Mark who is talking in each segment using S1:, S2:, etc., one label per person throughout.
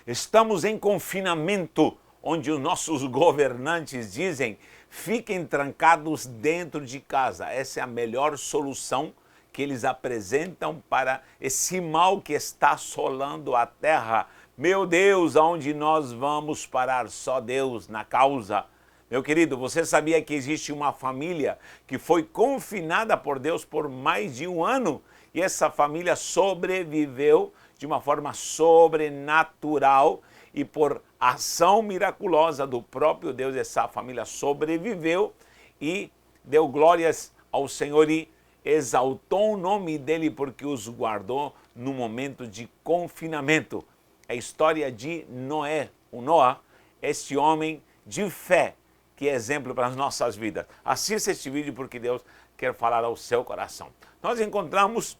S1: Estamos em confinamento, onde os nossos governantes dizem: fiquem trancados dentro de casa. Essa é a melhor solução que eles apresentam para esse mal que está assolando a terra. Meu Deus, aonde nós vamos parar? Só Deus na causa. Meu querido, você sabia que existe uma família que foi confinada por Deus por mais de um ano? E essa família sobreviveu de uma forma sobrenatural e por ação miraculosa do próprio Deus, essa família sobreviveu e deu glórias ao Senhor e exaltou o nome dele porque os guardou no momento de confinamento. É a história de Noé, o Noá, esse homem de fé que é exemplo para as nossas vidas. Assista este vídeo porque Deus quer falar ao seu coração. Nós encontramos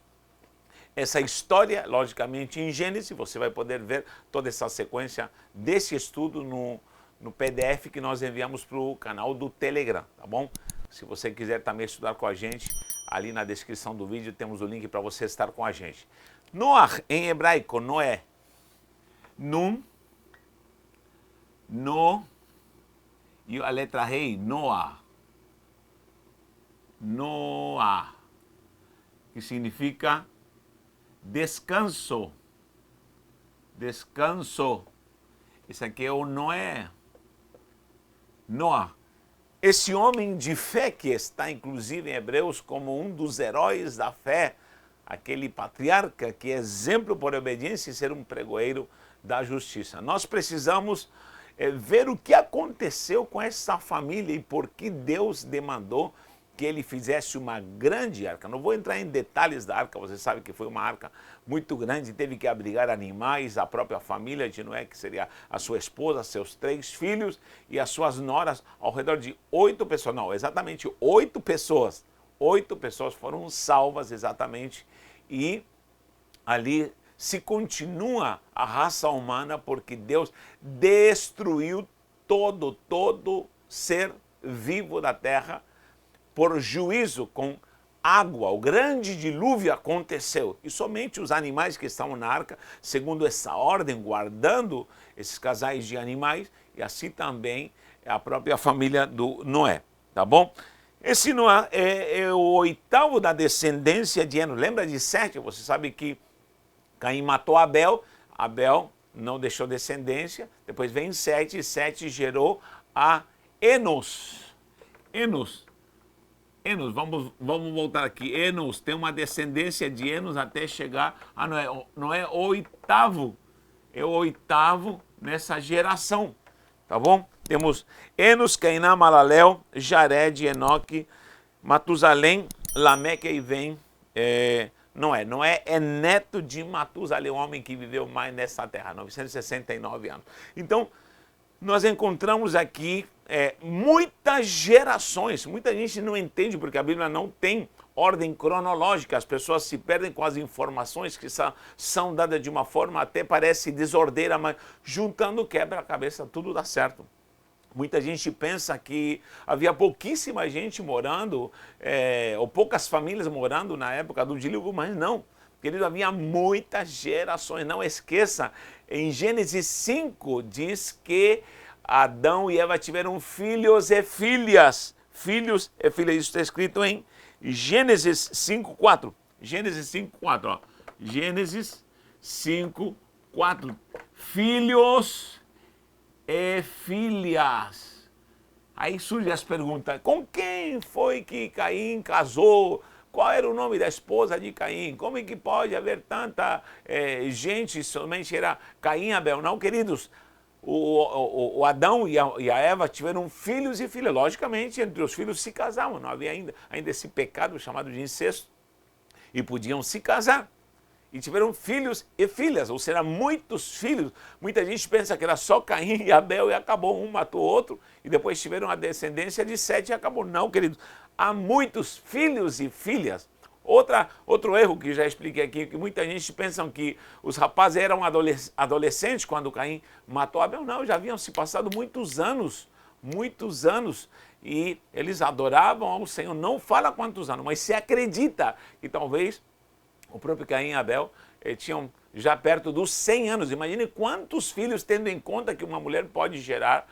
S1: essa história, logicamente, em Gênesis. Você vai poder ver toda essa sequência desse estudo no PDF que nós enviamos para o canal do Telegram, tá bom? Se você quiser também estudar com a gente, ali na descrição do vídeo temos o link para você estar com a gente. Noah, em hebraico, Noé. Num, no, e a letra rei, Noah. Noah, que significa descanso. Descanso. Esse aqui é o Noé. Noah. Esse homem de fé que está inclusive em Hebreus como um dos heróis da fé, aquele patriarca que é exemplo por obediência e ser um pregoeiro da justiça. Nós precisamos ver o que aconteceu com essa família e por que Deus demandou que ele fizesse uma grande arca. Não vou entrar em detalhes da arca, você sabe que foi uma arca muito grande, teve que abrigar animais, a própria família de Noé, que seria a sua esposa, seus 3 filhos e as suas noras, ao redor de 8 pessoas, não, exatamente 8 pessoas. 8 pessoas foram salvas exatamente e ali se continua a raça humana porque Deus destruiu todo ser vivo da terra por juízo com água. O grande dilúvio aconteceu e somente os animais que estavam na arca, segundo essa ordem, guardando esses casais de animais e assim também a própria família do Noé, tá bom? Esse Noé é o 8º da descendência de Enos. Lembra de Sete? Você sabe que Caim matou Abel, Abel não deixou descendência, depois vem Sete, e Sete gerou a Enos. Enos, vamos voltar aqui. Enos tem uma descendência de Enos até chegar a Noé. Noé é o 8º, é o 8º nessa geração, tá bom? Temos Enos, Cainã, Malalel, Jared, Enoque, Matusalém, Lameque e vem Noé. Noé é neto de Matusalém, o homem que viveu mais nessa terra, 969 anos. Então, nós encontramos aqui muitas gerações. Muita gente não entende porque a Bíblia não tem ordem cronológica. As pessoas se perdem com as informações que são dadas de uma forma até parece desordeira, mas juntando quebra-cabeça tudo dá certo. Muita gente pensa que havia pouquíssima gente morando, ou poucas famílias morando na época do dilúvio, mas não. Querido, havia muitas gerações. Não esqueça, em Gênesis 5 diz que Adão e Eva tiveram filhos e filhas. Filhos e filhas. Isso está escrito em Gênesis 5:4. Gênesis 5:4, ó. Gênesis 5:4. Filhos e filhas. Aí surgem as perguntas: com quem foi que Caim casou? Qual era o nome da esposa de Caim? Como é que pode haver tanta gente, somente era Caim e Abel? Não, queridos, o Adão e a Eva tiveram filhos e filhas. Logicamente, entre os filhos se casavam, não havia ainda esse pecado chamado de incesto, e podiam se casar. E tiveram filhos e filhas, ou seja, muitos filhos. Muita gente pensa que era só Caim e Abel e acabou, um matou o outro, e depois tiveram a descendência de Sete e acabou. Não, queridos, há muitos filhos e filhas. Outro erro que já expliquei aqui, que muita gente pensa que os rapazes eram adolescentes quando Caim matou Abel. Não, já haviam se passado muitos anos, e eles adoravam ao Senhor. Não fala quantos anos, mas se acredita que talvez o próprio Caim e Abel tinham já perto dos 100 anos. Imagine quantos filhos, tendo em conta que uma mulher pode gerar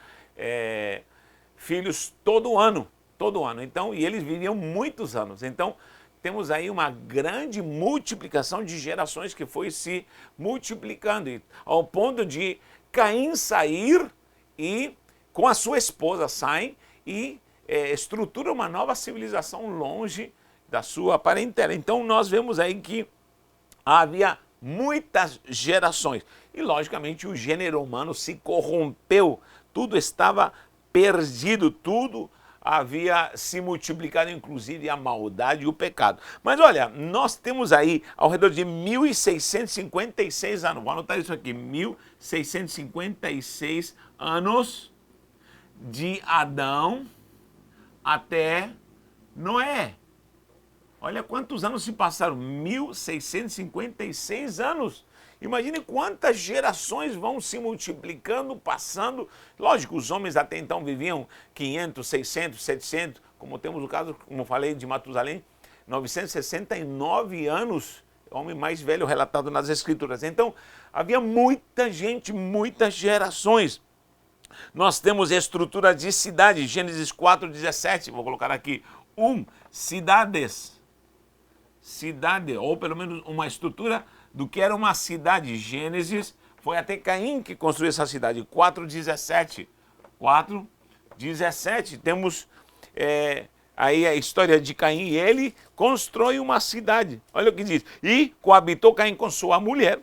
S1: filhos todo ano. Então, e eles viviam muitos anos. Então, temos aí uma grande multiplicação de gerações que foi se multiplicando, ao ponto de Caim sair e, com a sua esposa, saem e estrutura uma nova civilização longe da sua parentela. Então, nós vemos aí que havia muitas gerações. E, logicamente, o gênero humano se corrompeu. Tudo estava perdido, tudo havia se multiplicado, inclusive a maldade e o pecado. Mas olha, nós temos aí ao redor de 1656 anos, vou anotar isso aqui, 1656 anos de Adão até Noé. Olha quantos anos se passaram, 1656 anos. Imagine quantas gerações vão se multiplicando, passando. Lógico, os homens até então viviam 500, 600, 700, como temos o caso, como falei, de Matusalém, 969 anos, o homem mais velho relatado nas Escrituras. Então, havia muita gente, muitas gerações. Nós temos a estrutura de cidade, Gênesis 4:17, vou colocar aqui, cidades. Cidade, ou pelo menos uma estrutura do que era uma cidade. Gênesis, foi até Caim que construiu essa cidade, 4:17. 4:17, temos aí a história de Caim, e ele constrói uma cidade. Olha o que diz, e coabitou Caim com sua mulher,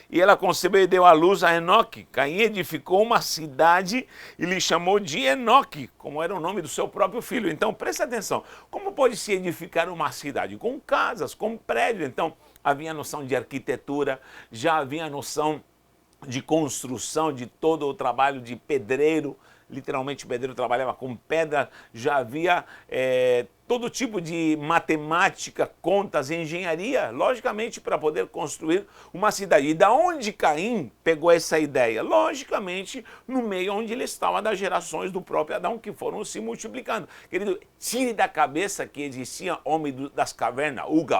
S1: e ela concebeu e deu à luz a Enoque. Caim edificou uma cidade e lhe chamou de Enoque, como era o nome do seu próprio filho. Então, presta atenção, como pode se edificar uma cidade? Com casas, com prédios. Então, havia noção de arquitetura, já havia noção de construção, de todo o trabalho de pedreiro. Literalmente o pedreiro trabalhava com pedra, já havia todo tipo de matemática, contas, engenharia, logicamente para poder construir uma cidade. E da onde Caim pegou essa ideia? Logicamente no meio onde ele estava, das gerações do próprio Adão, que foram se multiplicando. Querido, tire da cabeça que existia homem das cavernas, uga,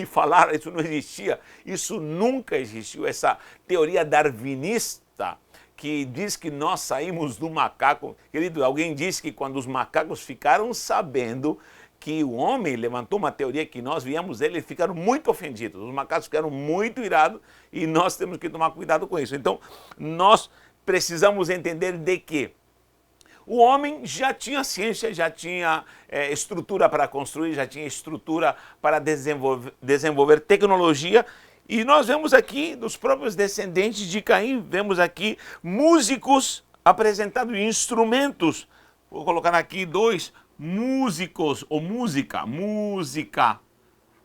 S1: falar, isso não existia, isso nunca existiu, essa teoria darwinista, que diz que nós saímos do macaco. Querido, alguém disse que quando os macacos ficaram sabendo que o homem levantou uma teoria que nós viemos dele, eles ficaram muito ofendidos. Os macacos ficaram muito irados e nós temos que tomar cuidado com isso. Então, nós precisamos entender de que o homem já tinha ciência, já tinha estrutura para construir, já tinha estrutura para desenvolver tecnologia. E nós vemos aqui, dos próprios descendentes de Caim, vemos aqui músicos apresentando instrumentos. Vou colocar aqui 2 músicos, ou música.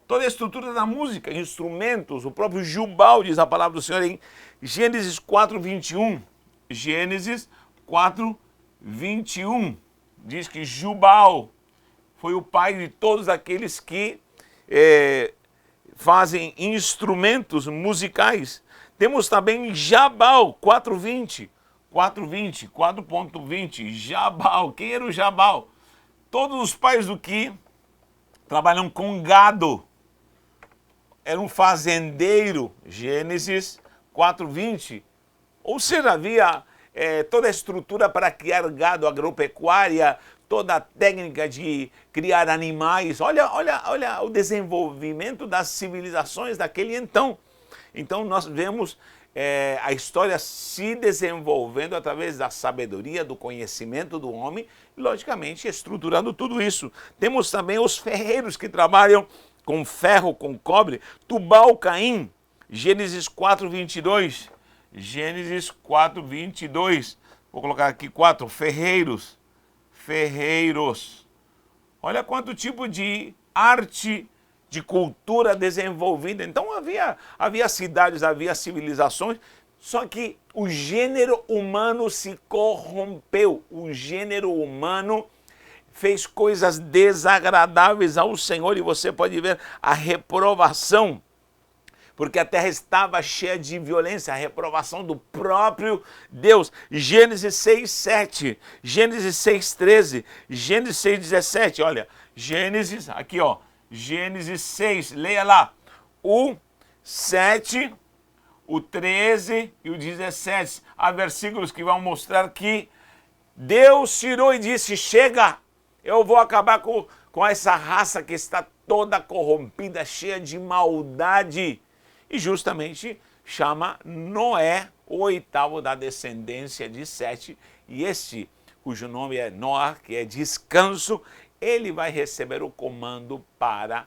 S1: Toda a estrutura da música, instrumentos, o próprio Jubal, diz a palavra do Senhor em Gênesis 4:21. Gênesis 4:21. Diz que Jubal foi o pai de todos aqueles que fazem instrumentos musicais. Temos também Jabal, 4:20. 4:20. Jabal. Quem era o Jabal? Todos os pais do que trabalham com gado. Era um fazendeiro. Gênesis 4:20. Ou seja, havia toda a estrutura para criar gado, agropecuária, toda a técnica de criar animais. Olha o desenvolvimento das civilizações daquele então. Então nós vemos a história se desenvolvendo através da sabedoria, do conhecimento do homem, e logicamente estruturando tudo isso. Temos também os ferreiros que trabalham com ferro, com cobre. Tubal-Caim, Gênesis 4:22. Gênesis 4:22. Vou colocar aqui 4, ferreiros. Olha quanto tipo de arte, de cultura desenvolvida. Então havia cidades, havia civilizações, só que o gênero humano se corrompeu. O gênero humano fez coisas desagradáveis ao Senhor, e você pode ver a reprovação, porque a terra estava cheia de violência, a reprovação do próprio Deus. Gênesis 6:7, Gênesis 6:13, Gênesis 6:17, olha, Gênesis, aqui ó, Gênesis 6, leia lá, o 7, o 13 e o 17. Há versículos que vão mostrar que Deus tirou e disse, chega, eu vou acabar com essa raça que está toda corrompida, cheia de maldade. E justamente chama Noé, o oitavo da descendência de Sete, e este, cujo nome é Noé, que é descanso, ele vai receber o comando para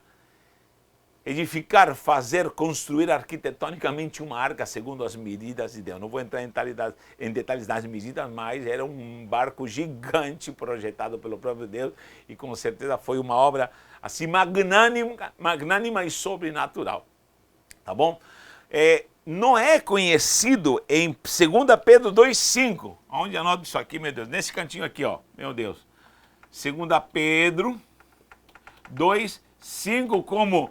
S1: edificar, fazer, construir arquitetonicamente uma arca segundo as medidas de Deus. Não vou entrar em detalhes das medidas, mas era um barco gigante projetado pelo próprio Deus e com certeza foi uma obra assim magnânima e sobrenatural. Tá bom? Noé é conhecido em 2 Pedro 2,5. Onde anota isso aqui, meu Deus? Nesse cantinho aqui, ó. Meu Deus. 2 Pedro 2,5 como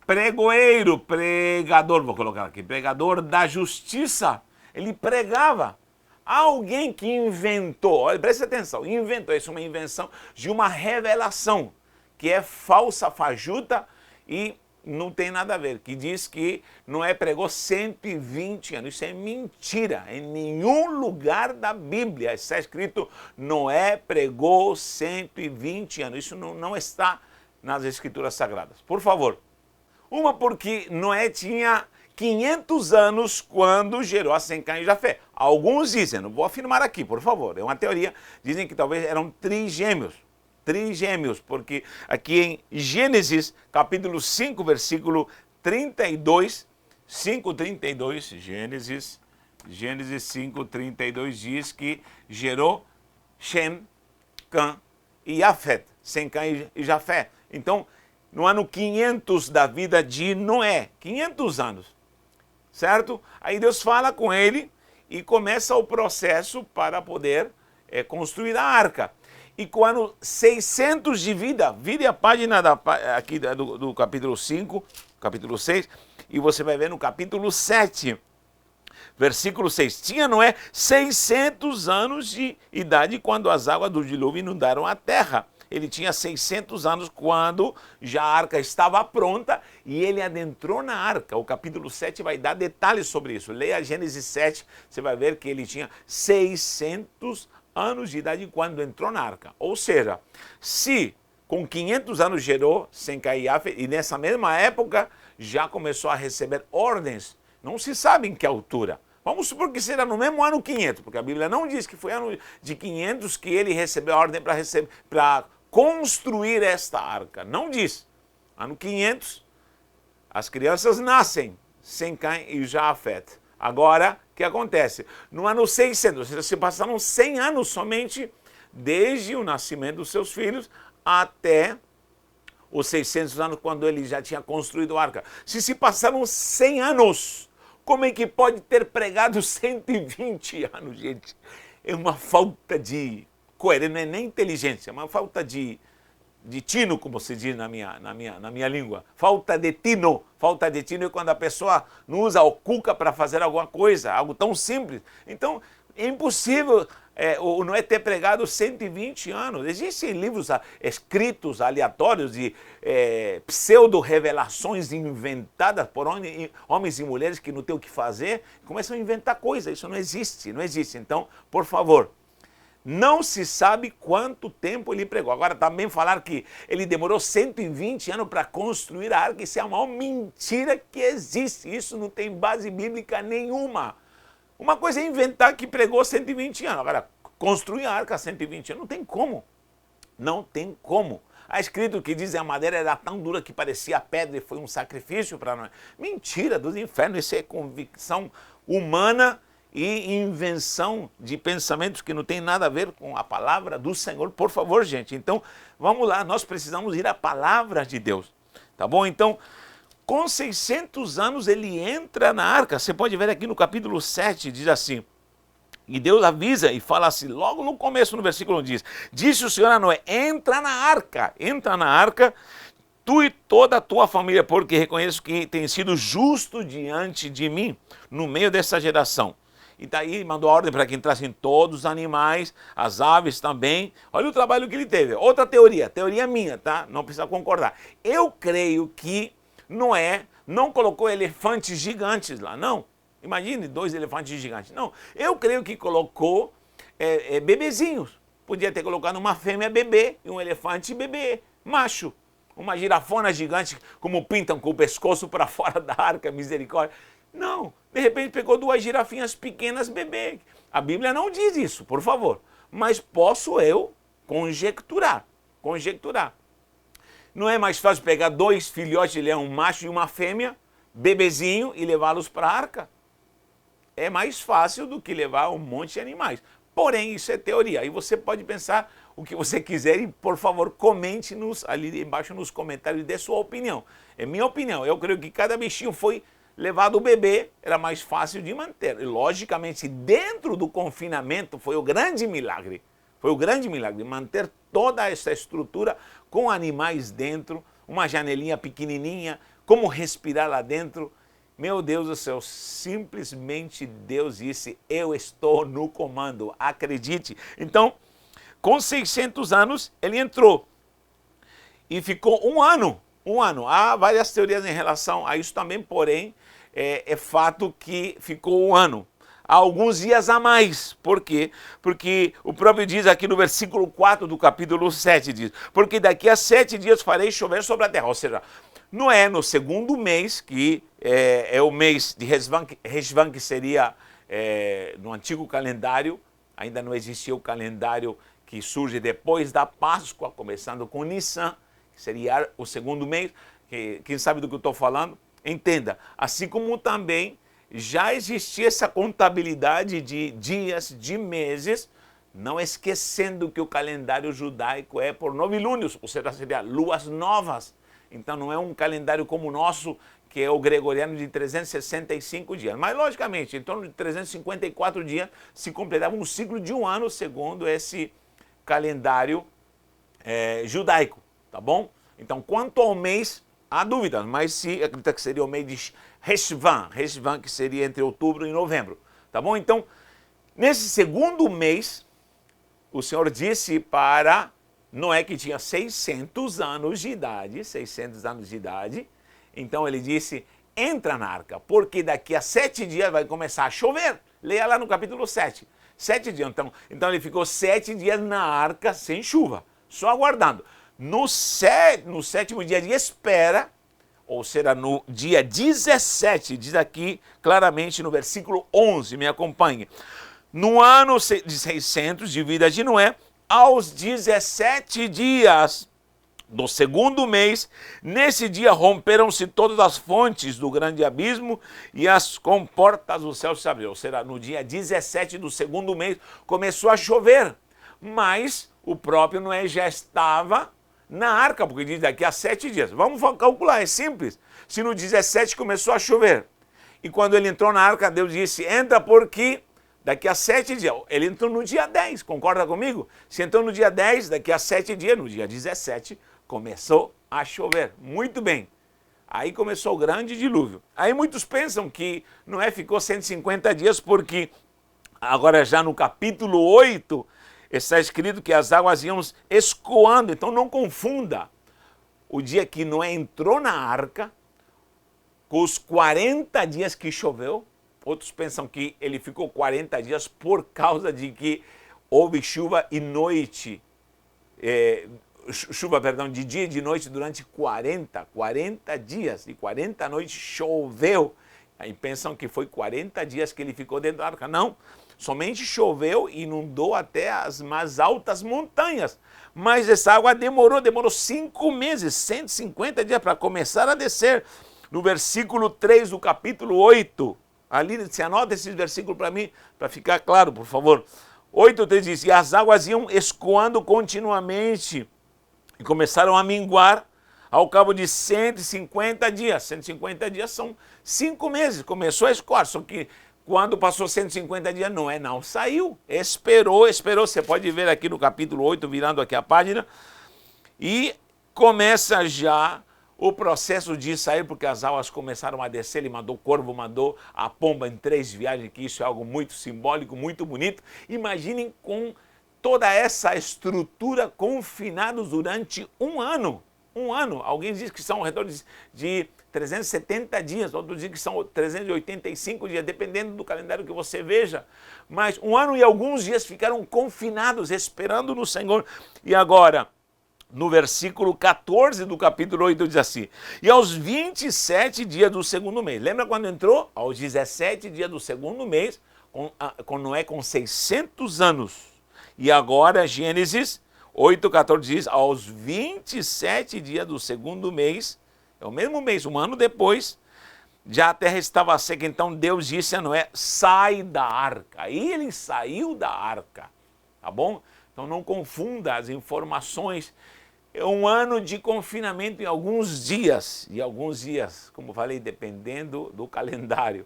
S1: pregador, vou colocar aqui, pregador da justiça. Ele pregava. Alguém que inventou, olha, presta atenção, inventou, isso é uma invenção de uma revelação, que é falsa, fajuta e não tem nada a ver, que diz que Noé pregou 120 anos. Isso é mentira, em nenhum lugar da Bíblia está escrito Noé pregou 120 anos. Isso não está nas Escrituras Sagradas. Por favor. Uma porque Noé tinha 500 anos quando gerou a Sem, Cã e Jafé. Alguns dizem, não vou afirmar aqui, por favor, é uma teoria, dizem que talvez eram trigêmeos, porque aqui em Gênesis, capítulo 5, versículo 32, 5:32, Gênesis 5:32 diz que gerou Shem, Cã e Jafé, Sem, Cã e Jafé. Então, no ano 500 da vida de Noé, 500 anos, certo? Aí Deus fala com ele e começa o processo para poder construir a arca. E com o ano 600 de vida, vire a página aqui do capítulo 5, capítulo 6, e você vai ver no capítulo 7, versículo 6. Tinha Noé 600 anos de idade quando as águas do dilúvio inundaram a terra. Ele tinha 600 anos quando já a arca estava pronta e ele adentrou na arca. O capítulo 7 vai dar detalhes sobre isso. Leia Gênesis 7, você vai ver que ele tinha 600 anos de idade quando entrou na arca. Ou seja, se com 500 anos gerou Sem, Cã e Jafé, e nessa mesma época já começou a receber ordens, não se sabe em que altura. Vamos supor que será no mesmo ano 500, porque a Bíblia não diz que foi ano de 500 que ele recebeu a ordem para construir esta arca. Não diz. Ano 500, as crianças nascem, Sem, Cã e Jafé. Agora, o que acontece? No ano 600, se passaram 100 anos somente desde o nascimento dos seus filhos até os 600 anos quando ele já tinha construído a arca. Se passaram 100 anos, como é que pode ter pregado 120 anos, gente? É uma falta de coerência, não é nem inteligência, é uma falta de tino, como se diz na minha língua. Falta de tino é quando a pessoa não usa o cuca para fazer alguma coisa, algo tão simples. Então, é impossível o Noé ter pregado 120 anos. Existem livros escritos aleatórios de pseudo-revelações inventadas por homens e mulheres que não têm o que fazer, começam a inventar coisas. Isso não existe. Então, por favor, não se sabe quanto tempo ele pregou. Agora, também falar que ele demorou 120 anos para construir a arca, isso é a maior mentira que existe. Isso não tem base bíblica nenhuma. Uma coisa é inventar que pregou 120 anos. Agora, construir a arca 120 anos, não tem como. Não tem como. Há escrito que dizem a madeira era tão dura que parecia pedra e foi um sacrifício para nós. Mentira dos infernos, isso é convicção humana e invenção de pensamentos que não tem nada a ver com a palavra do Senhor. Por favor, gente. Então, vamos lá, nós precisamos ir à palavra de Deus. Tá bom? Então, com 600 anos ele entra na arca. Você pode ver aqui no capítulo 7, diz assim, e Deus avisa e fala assim, logo no começo, no versículo 1 diz, disse o Senhor a Noé, entra na arca, tu e toda a tua família, porque reconheço que tem sido justo diante de mim, no meio dessa geração. E daí mandou a ordem para que entrassem todos os animais, as aves também. Olha o trabalho que ele teve. Outra teoria minha, tá? Não precisa concordar. Eu creio que Noé Não colocou elefantes gigantes lá, não. Imagine 2 elefantes gigantes. Não, eu creio que colocou bebezinhos. Podia ter colocado uma fêmea bebê e um elefante bebê, macho. Uma girafona gigante, como pintam com o pescoço para fora da arca, misericórdia. Não, de repente pegou 2 girafinhas pequenas bebê. A Bíblia não diz isso, por favor. Mas posso eu conjecturar. Não é mais fácil pegar 2 filhotes de leão, um macho e uma fêmea, bebezinho, e levá-los para a arca? É mais fácil do que levar um monte de animais. Porém, isso é teoria. Aí você pode pensar o que você quiser e, por favor, comente ali embaixo nos comentários e dê sua opinião. É minha opinião. Eu creio que cada bichinho foi levado o bebê, era mais fácil de manter. E, logicamente, dentro do confinamento foi o grande milagre. Foi o grande milagre, manter toda essa estrutura com animais dentro, uma janelinha pequenininha, como respirar lá dentro. Meu Deus do céu, simplesmente Deus disse, eu estou no comando, acredite. Então, com 600 anos, ele entrou e ficou um ano. Há várias teorias em relação a isso também, porém, é fato que ficou um ano. Há alguns dias a mais. Por quê? Porque o próprio diz aqui no versículo 4 do capítulo 7, diz, porque daqui a 7 dias farei chover sobre a terra. Ou seja, não é no segundo mês, que é o mês de Reshvan, que seria no antigo calendário, ainda não existia o calendário que surge depois da Páscoa, começando com Nissan, que seria o segundo mês. Quem sabe do que eu estou falando, entenda. Assim como também já existia essa contabilidade de dias, de meses, não esquecendo que o calendário judaico é por novilúnios, ou seja, seria luas novas. Então não é um calendário como o nosso, que é o gregoriano de 365 dias. Mas, logicamente, em torno de 354 dias se completava um ciclo de um ano, segundo esse calendário judaico, tá bom? Então, quanto ao mês, há dúvidas, mas se acredita que seria o mês de Reshvan, que seria entre outubro e novembro, tá bom? Então, nesse segundo mês, o Senhor disse para Noé, que tinha 600 anos de idade, então ele disse, entra na arca, porque daqui a 7 dias vai começar a chover. Leia lá no capítulo 7. 7 dias, então ele ficou 7 dias na arca sem chuva, só aguardando. No sétimo dia de espera, ou será no dia 17, diz aqui claramente no versículo 11, me acompanhe. No ano de 600 de vida de Noé, aos 17 dias do segundo mês, nesse dia romperam-se todas as fontes do grande abismo e as comportas do céu se abriram. Ou seja, no dia 17 do segundo mês começou a chover, mas o próprio Noé já estava na arca, porque diz daqui a 7 dias. Vamos calcular, é simples. Se no 17 começou a chover, e quando ele entrou na arca, Deus disse, entra porque daqui a 7 dias. Ele entrou no dia 10, concorda comigo? Se entrou no dia 10, daqui a 7 dias, no dia 17, começou a chover. Muito bem. Aí começou o grande dilúvio. Aí muitos pensam que Noé ficou 150 dias porque agora já no capítulo 8 está escrito que as águas iam escoando. Então não confunda o dia que Noé entrou na arca com os 40 dias que choveu. Outros pensam que ele ficou 40 dias por causa de que houve chuva e noite, de dia e de noite durante 40 dias, e 40 noites choveu. Aí pensam que foi 40 dias que ele ficou dentro da arca. Não, somente choveu e inundou até as mais altas montanhas. Mas essa água demorou 5 meses, 150 dias para começar a descer. No versículo 3 do capítulo 8, ali, você anota esse versículo para mim, para ficar claro, por favor. 8:3 diz, e as águas iam escoando continuamente e começaram a minguar ao cabo de 150 dias. 150 dias são 5 meses, começou a escoar, só que quando passou 150 dias, Noé não saiu, esperou, você pode ver aqui no capítulo 8, virando aqui a página, e começa já o processo de sair, porque as águas começaram a descer, ele mandou o corvo, mandou a pomba em 3 viagens, que isso é algo muito simbólico, muito bonito. Imaginem com toda essa estrutura confinados durante um ano. Alguém diz que são ao redor de 370 dias, outros dizem que são 385 dias, dependendo do calendário que você veja. Mas 1 ano e alguns dias ficaram confinados, esperando no Senhor. E agora, no versículo 14 do capítulo 8 diz assim: e aos 27 dias do segundo mês, lembra quando entrou? Aos 17 dias do segundo mês, com Noé com 600 anos. E agora Gênesis 8:14 diz: aos 27 dias do segundo mês, é o mesmo mês, 1 ano depois, já a terra estava seca. Então Deus disse a Noé: sai da arca. Aí ele saiu da arca, tá bom? Então não confunda as informações. É 1 ano de confinamento em alguns dias, e alguns dias, como falei, dependendo do calendário.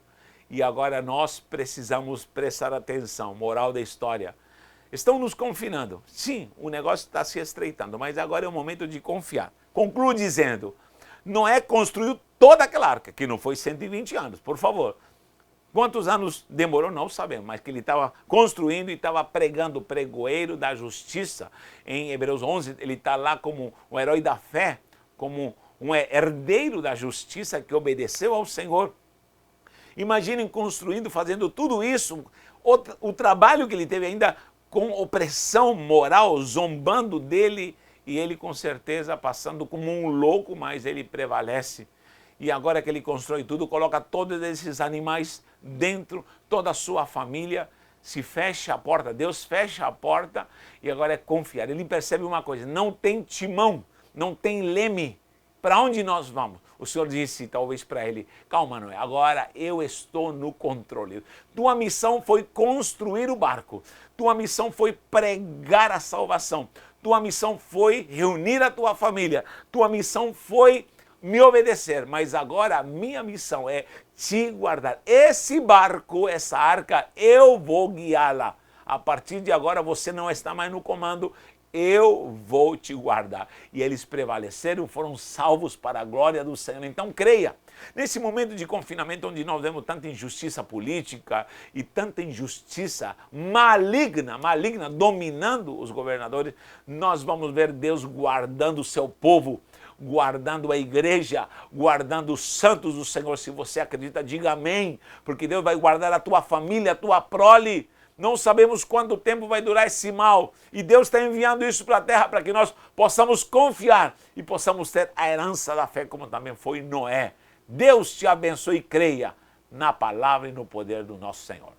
S1: E agora nós precisamos prestar atenção, moral da história. Estão nos confinando. Sim, o negócio está se estreitando, mas agora é o momento de confiar. Concluo dizendo: Noé construiu toda aquela arca, que não foi 120 anos, por favor. Quantos anos demorou, não sabemos, mas que ele estava construindo e estava pregando, o pregoeiro da justiça. Em Hebreus 11, ele está lá como um herói da fé, como um herdeiro da justiça que obedeceu ao Senhor. Imaginem construindo, fazendo tudo isso, o trabalho que ele teve ainda com opressão moral, zombando dele, e ele com certeza passando como um louco, mas ele prevalece. E agora que ele constrói tudo, coloca todos esses animais dentro, toda a sua família, se fecha a porta, Deus fecha a porta, e agora é confiar. Ele percebe uma coisa: não tem timão, não tem leme. Para onde nós vamos? O Senhor disse talvez para ele: calma, Noé, agora eu estou no controle. Tua missão foi construir o barco. Tua missão foi pregar a salvação. Tua missão foi reunir a tua família. Tua missão foi me obedecer. Mas agora a minha missão é te guardar. Esse barco, essa arca, eu vou guiá-la. A partir de agora você não está mais no comando. Eu vou te guardar. E eles prevaleceram, foram salvos para a glória do Senhor. Então creia. Nesse momento de confinamento, onde nós vemos tanta injustiça política e tanta injustiça maligna, dominando os governadores, nós vamos ver Deus guardando o seu povo, guardando a igreja, guardando os santos do Senhor. Se você acredita, diga amém, porque Deus vai guardar a tua família, a tua prole. Não sabemos quanto tempo vai durar esse mal, e Deus está enviando isso para a terra para que nós possamos confiar e possamos ter a herança da fé, como também foi Noé. Deus te abençoe e creia na palavra e no poder do nosso Senhor.